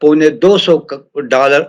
$250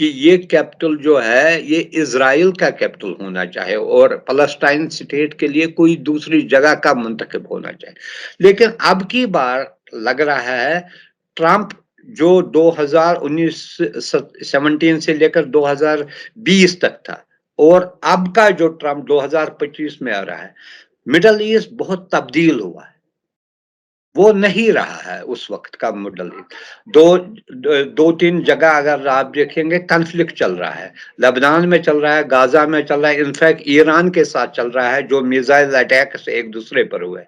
کہ یہ کیپٹل جو ہے یہ اسرائیل کا کیپٹل ہونا چاہے اور فلسطین اسٹیٹ کے لیے کوئی دوسری جگہ کا منتخب ہونا چاہے. لیکن اب کی بار لگ رہا ہے ٹرمپ جو 2017 سے لے کر 2020 تک تھا اور اب کا جو ٹرمپ 2025 میں آ رہا ہے، مڈل ایسٹ بہت تبدیل ہوا ہے. وہ نہیں رہا ہے اس وقت کا مڈل ایسٹ. دو تین جگہ اگر آپ دیکھیں گے کنفلکٹ چل رہا ہے. لبنان میں چل رہا ہے، غازہ میں چل رہا ہے، انفیکٹ ایران کے ساتھ چل رہا ہے جو میزائل اٹیک سے ایک دوسرے پر ہوئے.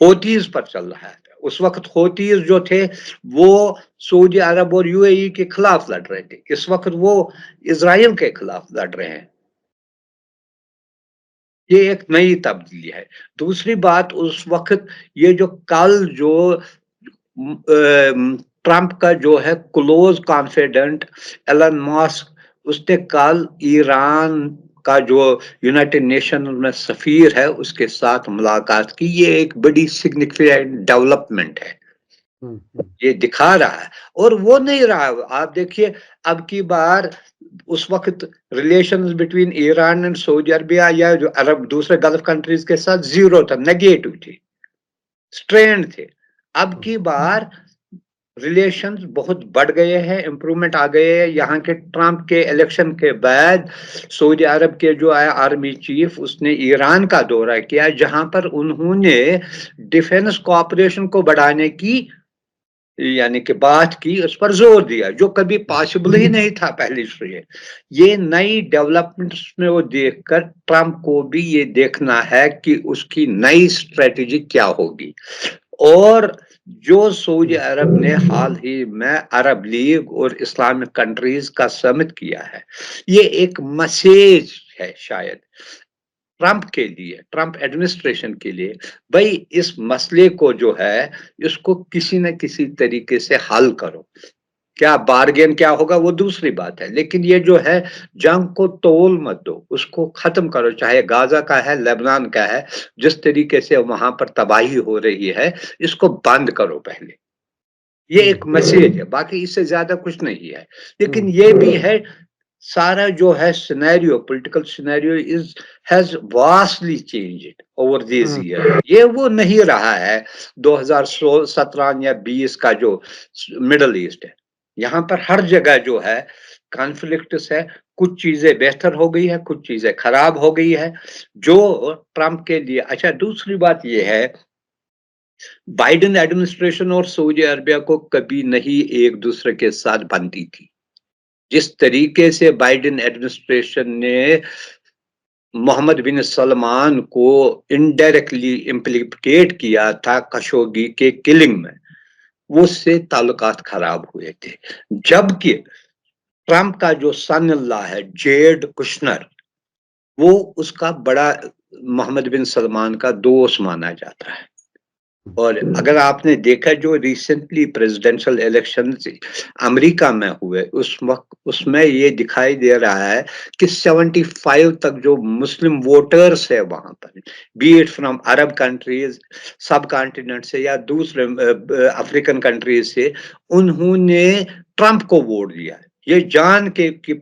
ہوتیز پر چل رہا ہے. اس وقت ہوتیز جو تھے وہ سعودی عرب اور UAE کے خلاف لڑ رہے تھے. اس وقت وہ اسرائیل کے خلاف لڑ رہے ہیں. یہ ایک نئی تبدیلی ہے. دوسری بات، اس وقت یہ جو کل جو ٹرمپ کا جو ہے کلوز کانفیڈنٹ ایلن ماسک، اس نے کل ایران کا جو یونائٹڈ نیشن میں سفیر ہے اس کے ساتھ ملاقات کی. یہ ایک بڑی سگنیفیکنٹ ڈیولپمنٹ ہے. یہ دکھا رہا ہے اور وہ نہیں رہا. آپ دیکھیے اب کی بار اس وقت ریلیشنز بٹوین ایران اینڈ سعودی عربیہ یا جو عرب دوسرے گلف کنٹریز کے ساتھ زیرو تھا، نیگیٹو تھی، سٹرینڈ تھے. اب کی بار ریلیشنز بہت بڑھ گئے ہیں، امپرومنٹ آ گئے ہیں. یہاں کے ٹرمپ کے الیکشن کے بعد سعودی عرب کے جو آرمی چیف اس نے ایران کا دورہ کیا جہاں پر انہوں نے ڈیفنس کوآپریشن کو بڑھانے کی یعنی کہ بات کی، اس پر زور دیا جو کبھی پاسبل ہی نہیں تھا پہلے سے. یہ نئی ڈیولپمنٹس میں وہ دیکھ کر ٹرمپ کو بھی یہ دیکھنا ہے کہ اس کی نئی اسٹریٹجی کیا ہوگی. اور جو سعودی عرب نے حال ہی میں عرب لیگ اور اسلامک کنٹریز کا سمٹ کیا ہے، یہ ایک میسیج ہے شاید ٹرمپ کے لیے، ٹرمپ ایڈمنسٹریشن کے لیے. بھائی اس مسئلے کو جو ہے اس کو کسی نہ کسی طریقے سے حل کرو. کیا بارگین کیا ہوگا وہ دوسری بات ہے، لیکن یہ جو ہے جنگ کو طول مت دو، اس کو ختم کرو. چاہے غازہ کا ہے، لبنان کا ہے، جس طریقے سے وہاں پر تباہی ہو رہی ہے اس کو بند کرو پہلے. یہ ایک میسیج ہے، باقی اس سے زیادہ کچھ نہیں ہے. لیکن یہ بھی ہے سارا جو ہے scenario, political scenario has vastly changed over these years. یہ وہ نہیں رہا ہے 2017 یا 20 کا جو مڈل ایسٹ ہے. یہاں پر ہر جگہ جو ہے کانفلکٹس ہے. کچھ چیزیں بہتر ہو گئی ہے، کچھ چیزیں خراب ہو گئی ہے جو ٹرمپ کے لیے. اچھا دوسری بات یہ ہے بائیڈن ایڈمنسٹریشن اور سعودی عربیہ کو کبھی نہیں ایک دوسرے کے ساتھ بنتی تھی. جس طریقے سے بائیڈن ایڈمنسٹریشن نے محمد بن سلمان کو انڈائریکٹلی امپلیکیٹ کیا تھا خشوگی کے کلنگ میں، وہ سے تعلقات خراب ہوئے تھے. جبکہ ٹرمپ کا جو سن اللہ ہے جیڈ کشنر، وہ اس کا بڑا محمد بن سلمان کا دوست مانا جاتا ہے. اور اگر آپ نے دیکھا جو ریسنٹلی پریزیڈنشل الیکشن امریکہ میں ہوئے اس میں یہ دکھائی دے رہا ہے کہ 75 تک جو مسلم ووٹرز ہے وہاں پر، be it from Arab countries, subcontinent سے یا دوسرے افریقن کنٹریز سے، انہوں نے ٹرمپ کو ووٹ دیا. یہ جان کے کہ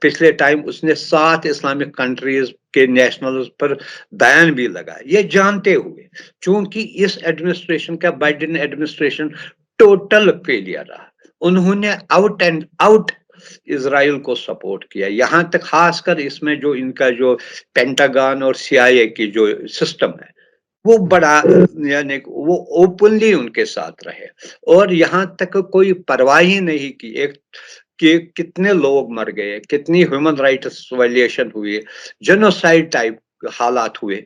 پچھلے ٹائم اس نے 7 اسلامک کنٹریز کے نیشنلز پر بین بھی لگا، یہ جانتے ہوئے. چونکہ اس ایڈمنسٹریشن کا بائیڈن ایڈمنسٹریشن ٹوٹل فیلئر رہا. انہوں نے آؤٹ اینڈ آؤٹ اسرائیل کو سپورٹ کیا. یہاں تک خاص کر اس میں جو ان کا جو پینٹاگان اور CIA کی جو سسٹم ہے وہ بڑا یعنی وہ اوپنلی ان کے ساتھ رہے. اور یہاں تک کوئی پرواہ ہی نہیں کی کہ کتنے لوگ مر گئے، کتنی ہیومن رائٹس وائلیشن ہوئی، جنوسائیڈ ٹائپ حالات ہوئے،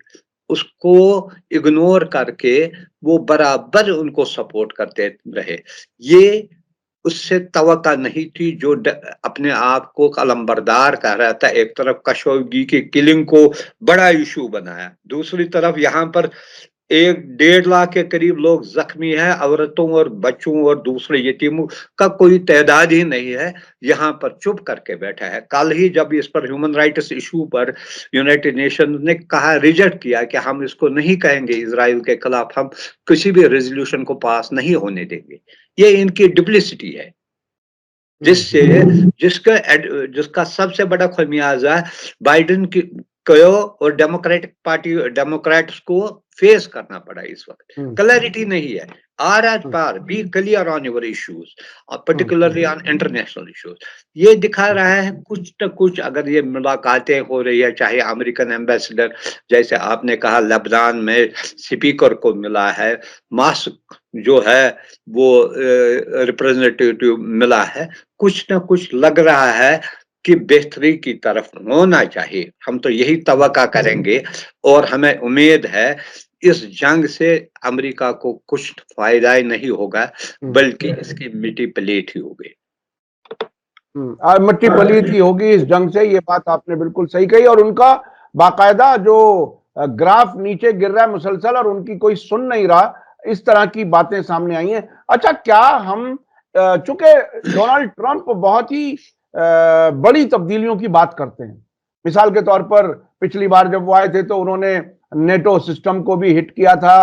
اس کو اگنور کر کے وہ برابر ان کو سپورٹ کرتے رہے. یہ اس سے توقع نہیں تھی جو اپنے آپ کو علمبردار کہہ رہا تھا. ایک طرف خشوگی کی کلنگ کو بڑا ایشو بنایا، دوسری طرف یہاں پر 1.5 لاکھ کے قریب لوگ زخمی ہیں، عورتوں اور بچوں اور دوسرے یتیموں کا کوئی تعداد ہی نہیں ہے. یہاں پر چپ کر کے بیٹھا ہے. کل ہی جب اس پر ہیومن رائٹس ایشو پر یونائٹڈ نیشن نے کہا، ریجیکٹ کیا کہ ہم اس کو نہیں کہیں گے اسرائیل کے خلاف، ہم کسی بھی ریزولوشن کو پاس نہیں ہونے دیں گے. یہ ان کی ڈپلیسٹی ہے. جس سے جس کا سب سے بڑا خمیازہ بائیڈن کو اور ڈیموکریٹس کو فیس کرنا پڑا اس وقت. کلیئرٹی نہیں ہے. Be clear on your issues, particularly on international issues. یہ دکھا رہا ہے کچھ نہ کچھ اگر یہ ملاقاتیں ہو رہی ہے, چاہے امریکن ایمبیسڈر جیسے آپ نے کہا لبنان میں سپیکر کو ملا ہے, ماسک جو ہے وہ ریپرزنٹیٹیو ملا ہے, کچھ نہ کچھ لگ رہا ہے کہ بہتری کی طرف ہونا چاہیے. ہم تو یہی توقع کریں گے اور ہمیں امید ہے اس جنگ سے امریکہ کو کچھ فائدہ ہی نہیں ہوگا بلکہ اس کی مٹی پلیٹ ہی ہوگی. مٹی پلیت ہی ہوگی اس جنگ سے, یہ بات آپ نے بالکل صحیح کہی. اور ان کا باقاعدہ جو گراف نیچے گر رہا ہے مسلسل اور ان کی کوئی سن نہیں رہا, اس طرح کی باتیں سامنے آئی ہیں. اچھا, کیا ہم چونکہ ڈونلڈ ٹرمپ بہت ہی بڑی تبدیلیوں کی بات کرتے ہیں, مثال کے طور پر پچھلی بار جب وہ آئے تھے تو انہوں نے نیٹو سسٹم کو بھی ہٹ کیا تھا,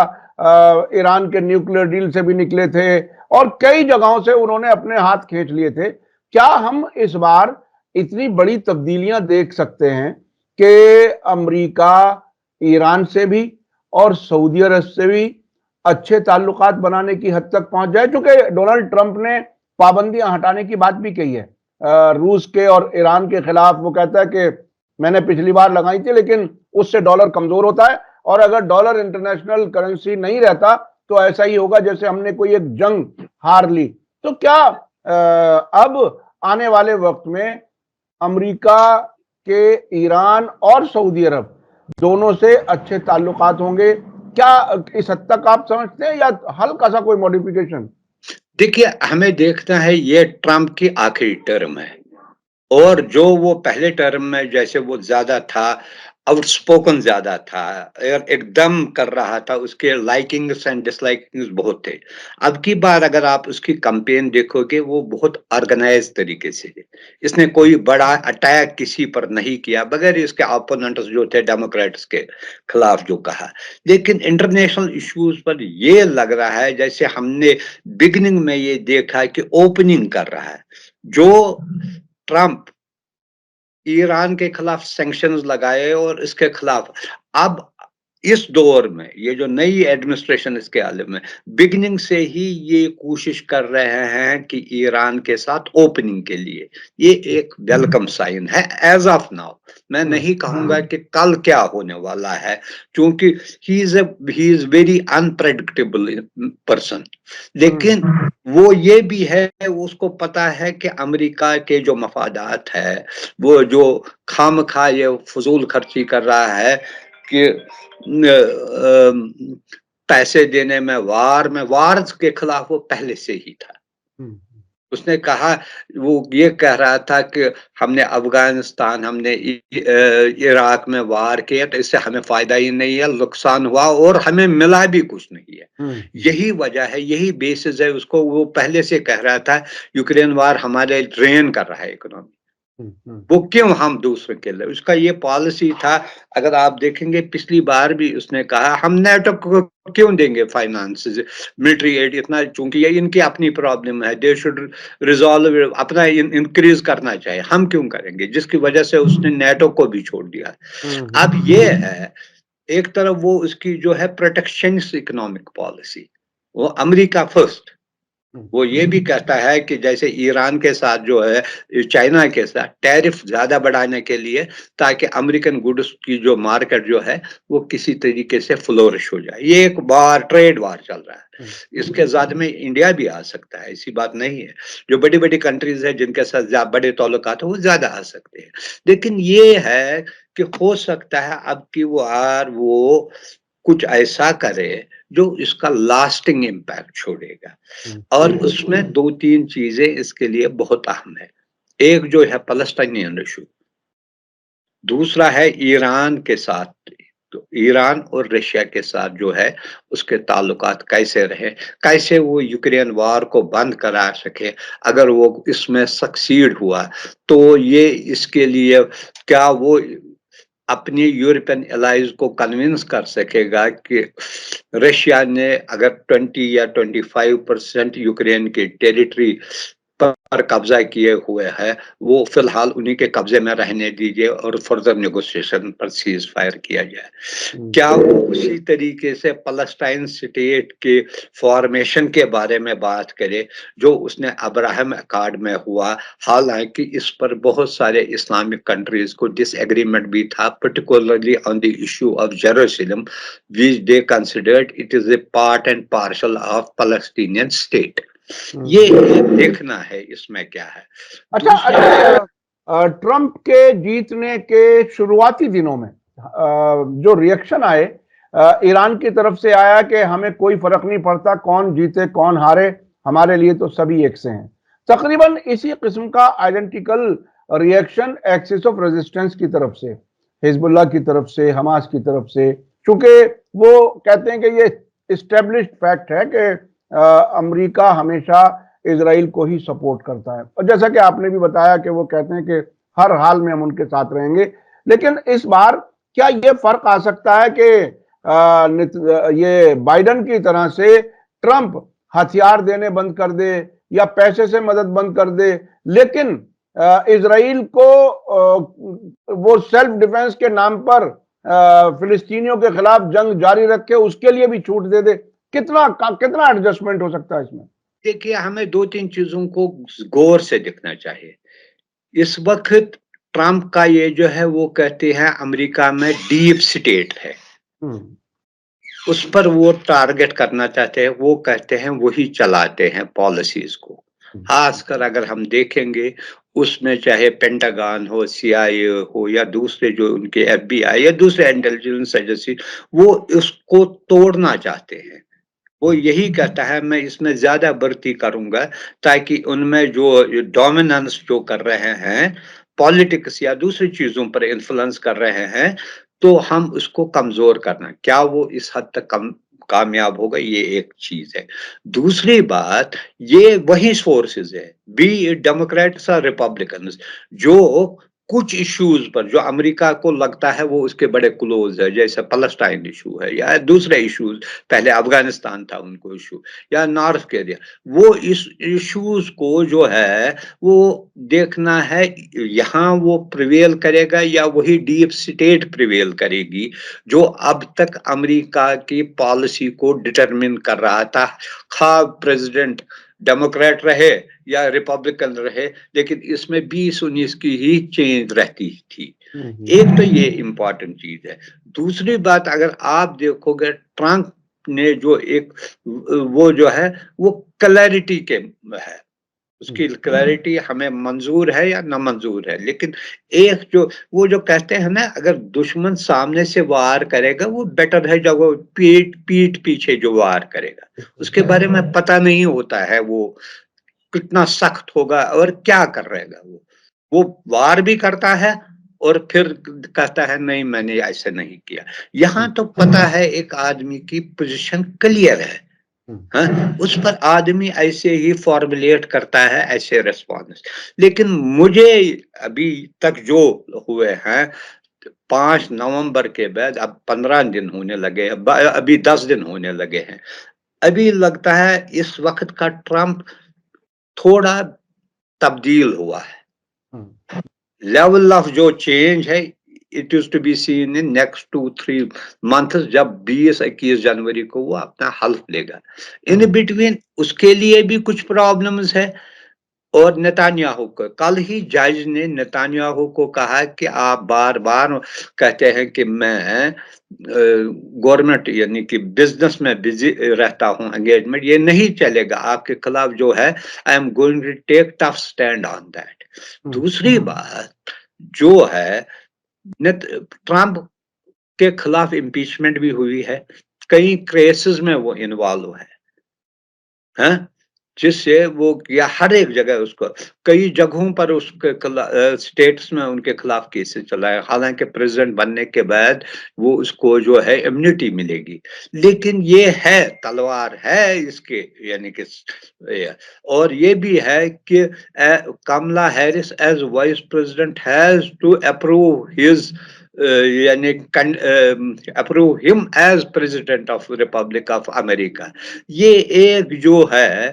ایران کے نیوکلیر ڈیل سے بھی نکلے تھے اور کئی جگہوں سے انہوں نے اپنے ہاتھ کھینچ لیے تھے. کیا ہم اس بار اتنی بڑی تبدیلیاں دیکھ سکتے ہیں کہ امریکہ ایران سے بھی اور سعودی عرب سے بھی اچھے تعلقات بنانے کی حد تک پہنچ جائے؟ چونکہ ڈونلڈ ٹرمپ نے پابندیاں ہٹانے کی بات بھی کہی ہے روس کے اور ایران کے خلاف. وہ کہتا ہے کہ میں نے پچھلی بار لگائی تھی لیکن اس سے ڈالر کمزور ہوتا ہے, اور اگر ڈالر انٹرنیشنل کرنسی نہیں رہتا تو ایسا ہی ہوگا جیسے ہم نے کوئی ایک جنگ ہار لی. تو کیا اب آنے والے وقت میں امریکہ کے ایران اور سعودی عرب دونوں سے اچھے تعلقات ہوں گے؟ کیا اس حد تک آپ سمجھتے ہیں یا ہلکا سا کوئی موڈیفیکیشن؟ دیکھیے, ہمیں دیکھنا ہے یہ ٹرمپ کی آخری ٹرم ہے, اور جو وہ پہلے ٹرم میں جیسے وہ زیادہ تھا آؤٹ سپوکن زیادہ تھا, ایک دم کر رہا تھا, اس کے لائکنگز اینڈ ڈس لائکنگز بہت تھے. اب کی بار اگر آپ اس کی کمپین دیکھو گے وہ بہت آرگنائز طریقے سے, اس نے کوئی بڑا اٹیک کسی پر نہیں کیا بغیر اس کے اپوننٹس جو تھے ڈیموکریٹس کے خلاف جو کہا. لیکن انٹرنیشنل ایشوز پر یہ لگ رہا ہے جیسے ہم نے بگننگ میں یہ دیکھا کہ اوپننگ کر رہا ہے. جو ٹرمپ ایران کے خلاف سینکشنز لگائے اور اس کے خلاف, اب اس دور میں یہ جو نئی ایڈمنسٹریشن اس کے عالم میں بگننگ سے ہی یہ کوشش کر رہے ہیں کہ ایران کے ساتھ اوپننگ کے لیے, یہ ایک ویلکم سائن ہے ایز آف ناؤ. میں نہیں کہوں گا کہ کل کیا ہونے والا ہے, کیونکہ ہی از ویری انپریڈکٹیبل پرسن. لیکن وہ یہ بھی ہے, اس کو پتا ہے کہ امریکہ کے جو مفادات ہے, وہ جو خام خواہ یہ فضول خرچی کر رہا ہے کہ پیسے دینے میں وارز کے خلاف وہ پہلے سے ہی تھا. اس نے کہا, وہ یہ کہہ رہا تھا کہ ہم نے افغانستان, ہم نے عراق میں وار کیا تو اس سے ہمیں فائدہ ہی نہیں ہے, نقصان ہوا اور ہمیں ملا بھی کچھ نہیں ہے. یہی وجہ ہے, یہی بیسس ہے اس کو. وہ پہلے سے کہہ رہا تھا یوکرین وار ہمارے ڈرین کر رہا ہے اکنامی, وہ کیوں ہم دوسرے کے لیے. اس کا یہ پالیسی تھا. اگر آپ دیکھیں گے پچھلی بار بھی اس نے کہا ہم نیٹو کو کیوں دیں گے فائنانس, ملٹری ایڈ اتنا, چونکہ یہ ان کی اپنی پرابلم ہے, دے شوڈ ریزالو, اپنا انکریز کرنا چاہیے, ہم کیوں کریں گے, جس کی وجہ سے اس نے نیٹو کو بھی چھوڑ دیا. اب یہ ہے ایک طرف وہ اس کی جو ہے پروٹیکشنسٹ اکنامک پالیسی, وہ امریکہ فرسٹ. وہ یہ بھی کہتا ہے کہ جیسے ایران کے ساتھ جو ہے چائنا کے ساتھ ٹیرف زیادہ بڑھانے کے لیے, تاکہ امریکن گڈس کی جو مارکیٹ جو ہے وہ کسی طریقے سے فلورش ہو جائے. یہ ایک وار, ٹریڈ وار چل رہا ہے. اس کے ساتھ میں انڈیا بھی آ سکتا ہے, ایسی بات نہیں ہے. جو بڑی بڑی کنٹریز ہیں جن کے ساتھ بڑے تعلقات ہیں وہ زیادہ آ سکتے ہیں. لیکن یہ ہے کہ ہو سکتا ہے اب کی وہ کچھ ایسا کرے جو اس کا لاسٹنگ امپیکٹ چھوڑے گا. اور اس میں دو تین چیزیں اس کے لیے بہت اہم ہے. ایک جو ہے فلسطینین ایشو, دوسرا ہے ایران کے ساتھ, تو ایران اور رشیا کے ساتھ جو ہے اس کے تعلقات کیسے رہے, کیسے وہ یوکرین وار کو بند کرا سکے. اگر وہ اس میں سکسیڈ ہوا تو یہ اس کے لیے کیا وہ اپنی یورپین الائز کو کنونس کر سکے گا کہ رشیا نے اگر 20 یا 25% یوکرین کی ٹیریٹری پر قبضہ کیے ہوئے ہے وہ فی الحال انہی کے قبضے میں رہنے دیجیے اور فردر نیگوسیشن پر سیز فائر کیا جائے. کیا وہ اسی طریقے سے پلسٹائن سٹیٹ کے فارمیشن کے بارے میں بات کرے جو اس نے ابراہم اکارڈ میں ہوا؟ حالانکہ اس پر بہت سارے اسلامک کنٹریز کو ڈس ایگریمنٹ بھی تھا, particularly on the issue of Jerusalem which they considered it is a part and parcel of Palestinian state. یہ دیکھنا ہے اس میں کیا ہے. اچھا, ٹرمپ کے جیتنے کے شروعاتی دنوں میں جو ریئیکشن آئے ایران کی طرف سے آیا کہ ہمیں کوئی فرق نہیں پڑتا کون جیتے کون ہارے, ہمارے لیے تو سبھی ایک سے ہیں. تقریباً اسی قسم کا identical reaction axis of resistance کی طرف سے, حزب اللہ کی طرف سے, حماس کی طرف سے, چونکہ وہ کہتے ہیں کہ یہ اسٹیبلشڈ فیکٹ ہے کہ امریکہ ہمیشہ اسرائیل کو ہی سپورٹ کرتا ہے, اور جیسا کہ آپ نے بھی بتایا کہ وہ کہتے ہیں کہ ہر حال میں ہم ان کے ساتھ رہیں گے. لیکن اس بار کیا یہ فرق آ سکتا ہے کہ یہ بائیڈن کی طرح سے ٹرمپ ہتھیار دینے بند کر دے یا پیسے سے مدد بند کر دے, لیکن اسرائیل کو وہ سیلف ڈیفنس کے نام پر فلسطینیوں کے خلاف جنگ جاری رکھے, اس کے لیے بھی چھوٹ دے دے؟ کتنا ایڈجسٹمنٹ ہو سکتا ہے اس میں؟ دیکھیے ہمیں دو تین چیزوں کو غور سے دیکھنا چاہیے. اس وقت ٹرمپ کا یہ جو ہے وہ کہتے ہیں امریکہ میں ڈیپ سٹیٹ ہے, اس پر وہ ٹارگٹ کرنا چاہتے ہیں, وہ کہتے ہیں وہی چلاتے ہیں پالیسیز کو. خاص کر اگر ہم دیکھیں گے اس میں چاہے پینٹاگان ہو, سی آئی اے ہو یا دوسرے جو ان کے ایف بی آئی یا دوسرے انٹیلیجنس ایجنسی, وہ اس کو توڑنا چاہتے ہیں. وہ یہی کہتا ہے میں اس میں زیادہ بھرتی کروں گا تاکہ ان میں جو ڈومیننس جو کر رہے ہیں پالیٹکس یا دوسری چیزوں پر انفلوئنس کر رہے ہیں تو ہم اس کو کمزور کرنا. کیا وہ اس حد تک کامیاب ہوگا؟ یہ ایک چیز ہے. دوسری بات یہ وہی سورسز ہے, بی ڈیموکریٹس اور ریپبلکنز, جو کچھ ایشوز پر جو امریکہ کو لگتا ہے وہ اس کے بڑے کلوز ہے, جیسے پلسٹائن ایشو ہے یا دوسرے ایشوز, پہلے افغانستان تھا ان کو ایشو, یا نارتھ کوریا, وہ اس ایشوز کو جو ہے وہ دیکھنا ہے یہاں وہ پریویل کرے گا یا وہی ڈیپ سٹیٹ پریویل کرے گی جو اب تک امریکہ کی پالیسی کو ڈٹرمن کر رہا تھا, خواہ پریزیڈنٹ ڈیموکریٹ رہے یا ریپبلکن رہے, لیکن اس میں 2019 کی ہی چینج رہتی تھی. ایک تو یہ امپورٹنٹ چیز ہے. دوسری بات اگر آپ دیکھو گے ٹرمپ نے جو ایک وہ جو ہے وہ کلیرٹی کے ہے, اس کی کلیرٹی ہمیں منظور ہے یا نہ منظور ہے, لیکن ایک جو وہ جو کہتے ہیں نا اگر دشمن سامنے سے وار کرے گا وہ بیٹر ہے جب وہ پیٹ پیچھے جو وار کرے گا, اس کے بارے میں پتہ نہیں ہوتا ہے وہ کتنا سخت ہوگا اور کیا کر رہے گا. وہ وار بھی کرتا ہے اور پھر کہتا ہے نہیں میں نے ایسے نہیں کیا. یہاں تو پتہ ہے ایک آدمی کی پوزیشن کلیئر ہے, اس پر آدمی ایسے ہی فارمولیٹ کرتا ہے ایسے ریسپانس. لیکن مجھے ابھی تک جو ہوئے ہیں 5 نومبر کے بعد اب 15 دن ہونے لگے, ابھی 10 دن ہونے لگے ہیں, ابھی لگتا ہے اس وقت کا ٹرمپ تھوڑا تبدیل ہوا ہے. لیول آف جو چینج ہے it is to be seen in next 2-3 months جب 20-21 جنوری کو وہ اپنا حلف لے گا. ان بٹوین اس کے لیے بھی کچھ پرابلمز ہے. اور نتانیاہو کو کل ہی جج نے نتانیاہو کو کہا کہ آپ بار بار کہتے ہیں کہ میں گورنمنٹ یعنی کہ بزنس میں بزی رہتا ہوں, انگیجمنٹ یہ نہیں چلے گا, آپ کے خلاف جو ہے I am going to take tough stand on that. دوسری بات جو ہے ٹرمپ کے خلاف امپیچمنٹ بھی ہوئی ہے, کئی کیسز میں وہ انوالو ہے, جس سے وہ یا ہر ایک جگہ اس کو کئی جگہوں پر اس کے سٹیٹس میں ان کے خلاف کیسز چلائے, حالانکہ پریزیڈنٹ بننے کے بعد وہ اس کو جو ہے امیونٹی ملے گی. لیکن یہ ہے تلوار ہے اس کے یعنی کہ, اور یہ بھی ہے کہ Kamala Harris as vice president has to approve his یعنی approve him as president of republic of امریکہ. یہ ایک جو ہے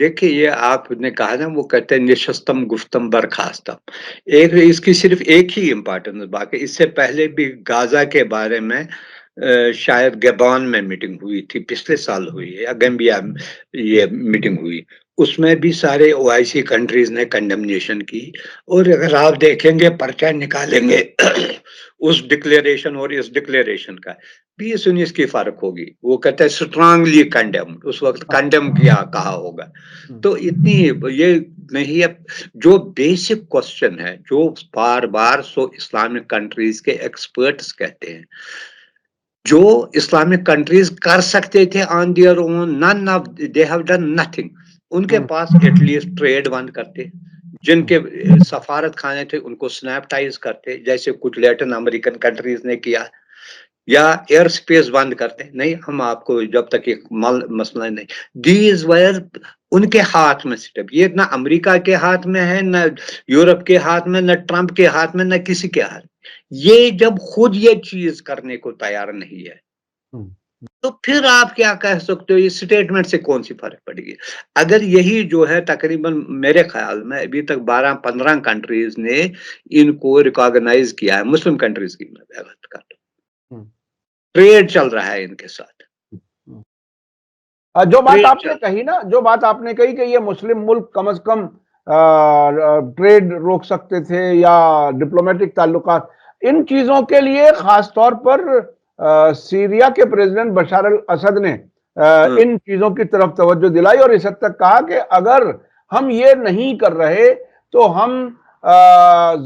دیکھیے یہ آپ نے کہا نا وہ کہتے ہیں نشستم گفتم برخاستم، ایک اس کی صرف ایک ہی امپورٹنس، باقی اس سے پہلے بھی غازہ کے بارے میں شاید گیبون میں میٹنگ ہوئی تھی، پچھلے سال ہوئی ہے، یا گیمبیا یہ میٹنگ ہوئی، اس میں بھی سارے OIC کنٹریز نے کنڈمنیشن کی، اور اگر آپ دیکھیں گے پرچہ نکالیں گے اس ڈکلیریشن اور اس ڈکلیریشن کا 20-19 کی فرق ہوگی، وہ کہتے ہیں اسٹرانگلی کنڈیم، اس وقت کنڈیم کیا کہا ہوگا، تو اتنی یہ نہیں ہے۔ جو بیسک کوشچن ہے جو بار بار سو اسلامک کنٹریز کے ایکسپرٹس کہتے ہیں، جو اسلامک کنٹریز کر سکتے تھے آن their own, none of they have done nothing, ان کے پاس ایٹ لیسٹ ٹریڈ بند کرتے، جن کے سفارت خانے تھے ان کو سنیپٹائز کرتے جیسے کچھ لیٹن امریکن کنٹریز نے کیا، یا ایئر سپیس بند کرتے، نہیں ہم آپ کو جب تک ایک مسئلہ نہیں، دیز وائر ان کے ہاتھ میں سٹیپ، یہ نہ امریکہ کے ہاتھ میں ہے، نہ یورپ کے ہاتھ میں، نہ ٹرمپ کے ہاتھ میں، نہ کسی کے ہاتھ میں، یہ جب خود یہ چیز کرنے کو تیار نہیں ہے تو پھر آپ کیا کہہ سکتے ہو، یہ سٹیٹمنٹ سے کون سی فرق پڑے گی؟ اگر یہی جو ہے تقریباً میرے خیال میں ابھی تک 12-15 کنٹریز نے ان کو ریکاگنائز کیا ہے، مسلم کنٹریز کی میں بات کرتا ہوں، ٹریڈ چل رہا ہے ان کے ساتھ، جو بات آپ نے کہی نا، جو بات آپ نے کہی کہ یہ مسلم ملک کم از کم ٹریڈ روک سکتے تھے یا ڈپلومیٹک تعلقات، ان چیزوں کے لیے خاص طور پر سیریا کے پریزیڈنٹ بشار الاسد نے ان چیزوں کی طرف توجہ دلائی، اور اس حد تک کہا کہ اگر ہم یہ نہیں کر رہے تو ہم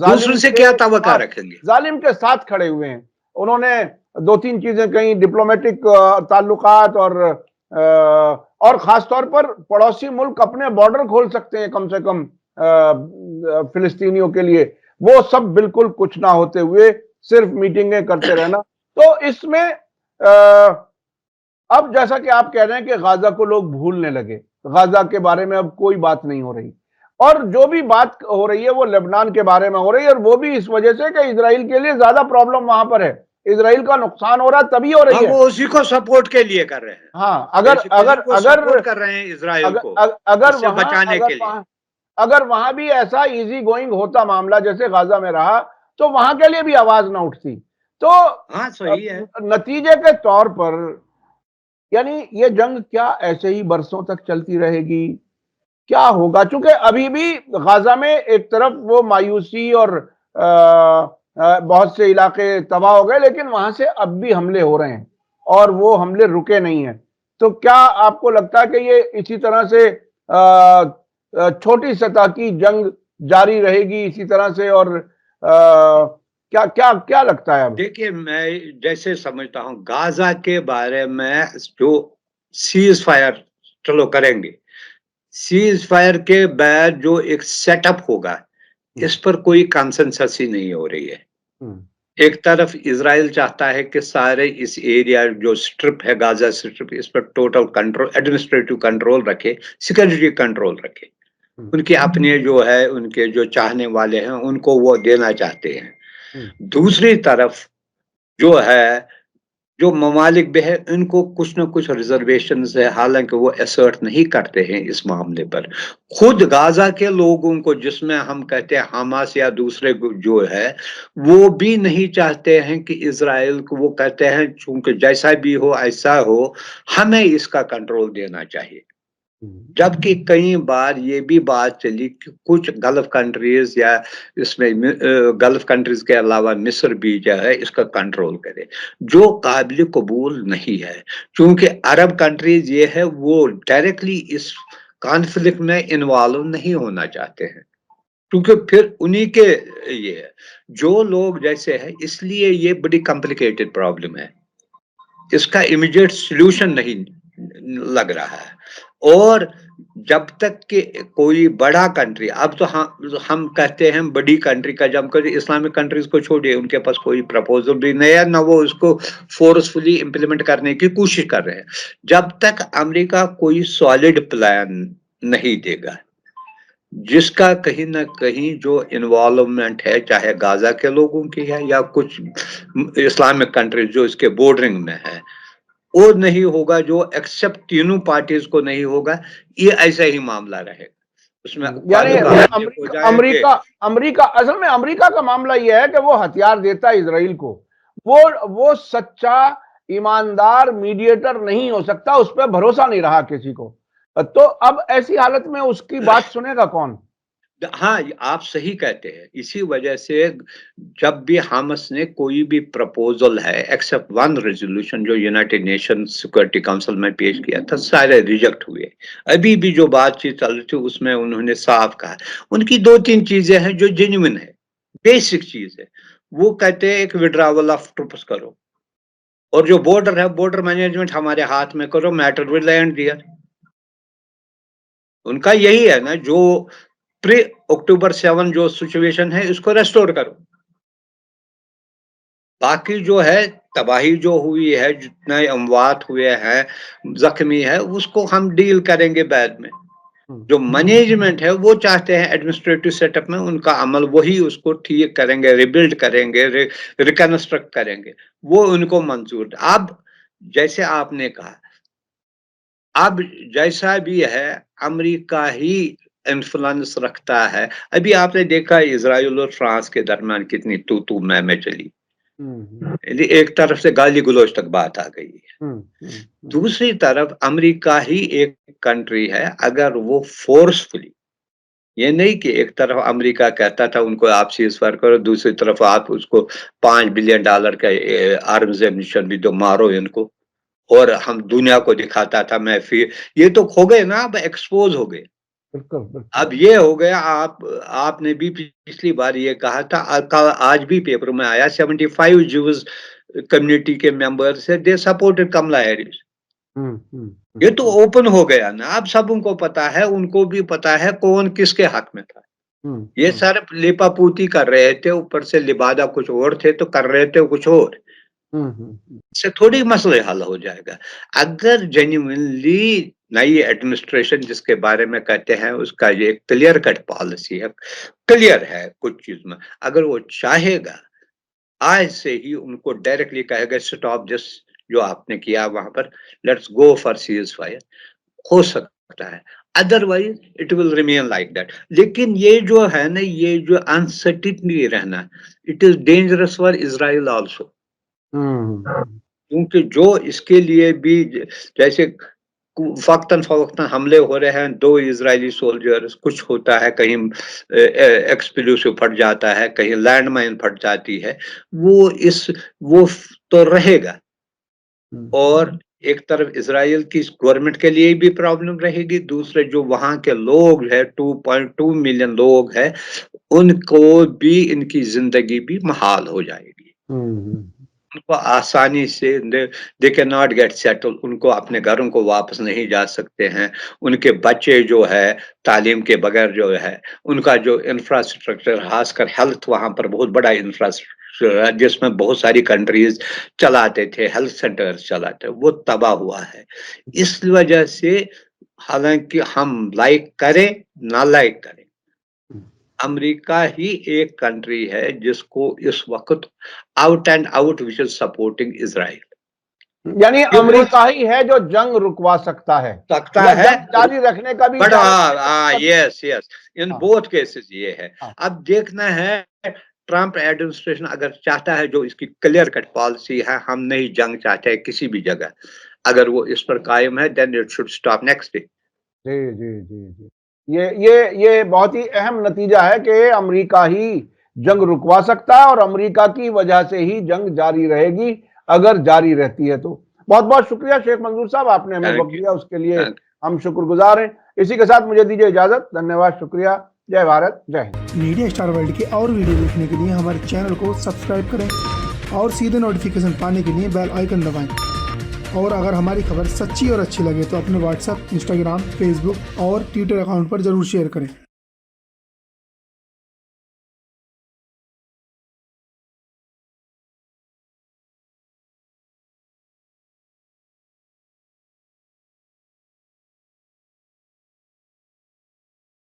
دوسرے سے کیا توقع رکھیں گے، ظالم کے ساتھ کھڑے ہوئے ہیں۔ انہوں نے 2-3 چیزیں کہیں، ڈپلومیٹک تعلقات اور خاص طور پر پڑوسی ملک اپنے بارڈر کھول سکتے ہیں کم سے کم فلسطینیوں کے لیے، وہ سب بالکل کچھ نہ ہوتے ہوئے صرف میٹنگیں کرتے رہنا۔ تو اس میں اب جیسا کہ آپ کہہ رہے ہیں کہ غازہ کو لوگ بھولنے لگے، غازہ کے بارے میں اب کوئی بات نہیں ہو رہی، اور جو بھی بات ہو رہی ہے وہ لبنان کے بارے میں ہو رہی ہے، اور وہ بھی اس وجہ سے کہ اسرائیل کے لیے زیادہ پرابلم وہاں پر ہے، اسرائیل کا نقصان ہو رہا ہے تبھی ہو رہی ہے۔ وہ اسی کو سپورٹ کے لیے کر رہے ہیں، ہاں، سپورٹ کر رہے ہیں اسرائیل کو اس سے بچانے کے لیے۔ اگر وہاں بھی ایسا ایزی گوئنگ ہوتا معاملہ جیسے غازہ میں رہا تو وہاں کے لیے بھی آواز نہ اٹھتی، تو ہاں صحیح ہے۔ نتیجے کے طور پر یعنی یہ جنگ کیا ایسے ہی برسوں تک چلتی رہے گی؟ کیا ہوگا؟ چونکہ ابھی بھی غازہ میں ایک طرف وہ مایوسی اور بہت سے علاقے تباہ ہو گئے، لیکن وہاں سے اب بھی حملے ہو رہے ہیں اور وہ حملے رکے نہیں ہیں، تو کیا آپ کو لگتا ہے کہ یہ اسی طرح سے چھوٹی سطح کی جنگ جاری رہے گی اسی طرح سے؟ اور کیا لگتا ہے اب؟ دیکھیے میں جیسے سمجھتا ہوں غازہ کے بارے میں جو سیز فائر چلو کریں گے، سیز فائر کے بعد جو ایک سیٹ اپ ہوگا اس پر کوئی کنسنسس ہی نہیں ہو رہی ہے۔ ایک طرف اسرائیل چاہتا ہے کہ سارے اس ایریا جو سٹرپ ہے غازہ سٹرپ، اس پر ٹوٹل کنٹرول، ایڈمنسٹریٹو کنٹرول رکھے، سیکورٹی کنٹرول رکھے، ان کے اپنے جو ہے ان کے جو چاہنے والے ہیں ان کو وہ دینا چاہتے ہیں۔ دوسری طرف جو ہے جو ممالک بھی ہے ان کو کچھ نہ کچھ ریزرویشنز ہے، حالانکہ وہ اسرٹ نہیں کرتے ہیں اس معاملے پر۔ خود غازہ کے لوگوں کو جس میں ہم کہتے ہیں حماس یا دوسرے جو ہے وہ بھی نہیں چاہتے ہیں کہ اسرائیل کو، وہ کہتے ہیں چونکہ جیسا بھی ہو ایسا ہو ہمیں اس کا کنٹرول دینا چاہیے، جبکہ کئی بار یہ بھی بات چلی کہ کچھ گلف کنٹریز یا اس میں گلف کنٹریز کے علاوہ مصر بھی جو ہے اس کا کنٹرول کرے، جو قابل قبول نہیں ہے، کیونکہ عرب کنٹریز یہ ہے وہ ڈائریکٹلی اس کانفلکٹ میں انوالو نہیں ہونا چاہتے ہیں، کیونکہ پھر انہی کے یہ ہے جو لوگ جیسے ہے، اس لیے یہ بڑی کمپلیکیٹڈ پرابلم ہے، اس کا امیڈیٹ سلوشن نہیں لگ رہا ہے۔ اور جب تک کہ کوئی بڑا کنٹری، اب تو ہم کہتے ہیں بڑی کنٹری کا، جب کہ اسلامک کنٹریز کو چھوڑیے ان کے پاس کوئی پرپوزل بھی نہیں ہے، نہ وہ اس کو فورسفلی امپلیمنٹ کرنے کی کوشش کر رہے ہیں، جب تک امریکہ کوئی سالڈ پلان نہیں دے گا جس کا کہیں نہ کہیں جو انوالومنٹ ہے، چاہے غازہ کے لوگوں کی ہے یا کچھ اسلامک کنٹریز جو اس کے بورڈرنگ میں ہے، وہ نہیں ہوگا جو ایکسپٹ تینوں پارٹیز کو نہیں ہوگا. یہ ایسا ہی معاملہ رہے گا. اس میں یعنی امریکہ اصل میں امریکہ کا معاملہ یہ ہے کہ وہ ہتھیار دیتا ہے اسرائیل کو. وہ سچا ایماندار میڈیٹر نہیں ہو سکتا, اس پہ بھروسہ نہیں رہا کسی کو. تو اب ایسی حالت میں اس کی بات سنے گا کون؟ ہاں آپ صحیح کہتے ہیں. اسی وجہ سے جب بھی حماس نے کوئی بھی پرپوزل ہے ایکسپٹ ون ریزولوشن جو یونائٹڈ نیشن سیکورٹی کونسل میں پیش کیا تھا, سارے ریجیکٹ ہوئے. ابھی بھی جو بات چیت چل رہی تھی اس میں انہوں نے صاف کہا ان کی 2-3 چیزیں ہیں جو جینوئن ہے, بیسک چیز ہے. وہ کہتے ہیں ایک وڈراول آف ٹروپس کرو, اور جو بارڈر ہے بارڈر مینجمنٹ ہمارے ہاتھ میں کرو, میٹر ود لینڈ دیا. ان کا یہی ہے نا, جو پری اکتوبر 7 جو سچویشن ہے اس کو ریسٹور کرو. باقی جو ہے تباہی جو ہوئی ہے, جتنے اموات ہوئے ہیں, زخمی ہے, اس کو ہم ڈیل کریں گے بعد میں. جو مینجمنٹ ہے وہ چاہتے ہیں ایڈمنسٹریٹو سیٹ اپ میں ان کا عمل, وہی اس کو ٹھیک کریں گے, ریبلڈ کریں گے, ریکنسٹرکٹ کریں گے, وہ ان کو منظور. اب جیسے آپ نے کہا, اب جیسا بھی ہے امریکہ ہی انفلوئنس رکھتا ہے. ابھی آپ نے دیکھا اسرائیل اور فرانس کے درمیان کتنی تو میں چلی, ایک طرف سے گالی گلوچ تک بات آ گئی ہے. دوسری طرف امریکہ ہی ایک کنٹری ہے, اگر وہ فورسفلی, یہ نہیں کہ ایک طرف امریکہ کہتا تھا ان کو آپ سیز فائر کرو, دوسری طرف آپ اس کو $5 بلین کا آرمز ایمونیشن بھی دو, مارو ان کو, اور ہم دنیا کو دکھاتا تھا میں پھر, یہ تو کھو گئے نا, اب ایکسپوز ہو گئے. اب یہ ہو گیا, آپ نے بھی پچھلی بار یہ کہا تھا, آج بھی پیپر میں آیا 75 جوز کمیونٹی کے ممبرز ہے, دے سپورٹڈ کملا ہیرس. یہ تو اوپن ہو گیا نا, اب سب ان کو پتا ہے, ان کو بھی پتا ہے کون کس کے حق میں تھا. یہ صرف لیپا پوتی کر رہے تھے, اوپر سے لبادہ کچھ اور تھے تو کر رہے تھے کچھ اور. اس سے تھوڑی مسئلہ حل ہو جائے گا اگر جینیونلی نئی ایڈمنسٹریشن جس کے بارے میں کہتے ہیں اس کا یہ کلیئر کٹ پالیسی ہے, کلیئر ہے کچھ چیز میں, اگر وہ چاہے گا آج سے ہی ان کو ڈائریکٹلی کہے گا سٹاپ جس جو آپ نے کیا وہاں پر, let's go for ceasefire, ہو سکتا ہے. Otherwise it will remain like that. لیکن یہ جو ہے نا, یہ جو انسرٹینٹی رہنا, it is dangerous for Israel also. کیونکہ جو اس کے لیے بھی جیسے وقتاً فوقتاً حملے ہو رہے ہیں, 2 اسرائیلی سولجرز, کچھ ہوتا ہے, کہیں ایکسپلوسیو پھٹ جاتا ہے, کہیں لینڈ مائن پھٹ جاتی ہے, وہ تو رہے گا. اور ایک طرف اسرائیل کی گورنمنٹ کے لیے بھی پرابلم رہے گی, دوسرے جو وہاں کے لوگ ہیں 2.2 ملین لوگ ہیں, ان کو بھی ان کی زندگی بھی محال ہو جائے گی. ان کو آسانی سے they can not get settle, ان کو اپنے گھروں کو واپس نہیں جا سکتے ہیں. ان کے بچے جو ہے تعلیم کے بغیر جو ہے, ان کا جو انفراسٹرکچر, خاص کر ہیلتھ, وہاں پر بہت بڑا انفراسٹرکچر ہے جس میں بہت ساری کنٹریز چلاتے تھے, ہیلتھ سینٹر چلاتے, وہ تباہ ہوا ہے. اس وجہ سے حالانکہ ہم لائک کریں نہ لائک کریں, امریکہ ہی ایک کنٹری ہے جس کو اس وقت out and out which is supporting Israel. یعنی امریکہ ہی ہے جو جنگ رکوا سکتا ہے, جاری رکھنے کا بھی. یس ان بوتھ کیسز یہ ہے. اب دیکھنا ہے ٹرمپ ایڈمنسٹریشن اگر چاہتا ہے, جو اس کی کلیئر کٹ پالیسی ہے, ہم نہیں جنگ چاہتے ہیں کسی بھی جگہ, اگر وہ اس پر قائم ہے then it should stop next day. جی یہ بہت ہی اہم نتیجہ ہے کہ امریکہ ہی جنگ رکوا سکتا ہے, اور امریکہ کی وجہ سے ہی جنگ جاری رہے گی اگر جاری رہتی ہے تو. بہت بہت شکریہ شیخ منظور صاحب, آپ نے ہمیں وقت دیا, اس کے لیے ہم شکر گزار ہیں. اسی کے ساتھ مجھے دیجیے اجازت. دھنیہ واد, شکریہ. جے بھارت, جے ہند. میڈیا اسٹار ورلڈ کے اور ویڈیو دیکھنے کے لیے ہمارے چینل کو سبسکرائب کریں اور سیدھے نوٹیفیکیشن پانے کے لیے بیل آئیکن دبائیں. اور اگر ہماری خبر سچی اور اچھی لگے تو اپنے واٹس ایپ, انسٹاگرام, فیس بک اور ٹویٹر اکاؤنٹ پر ضرور شیئر کریں.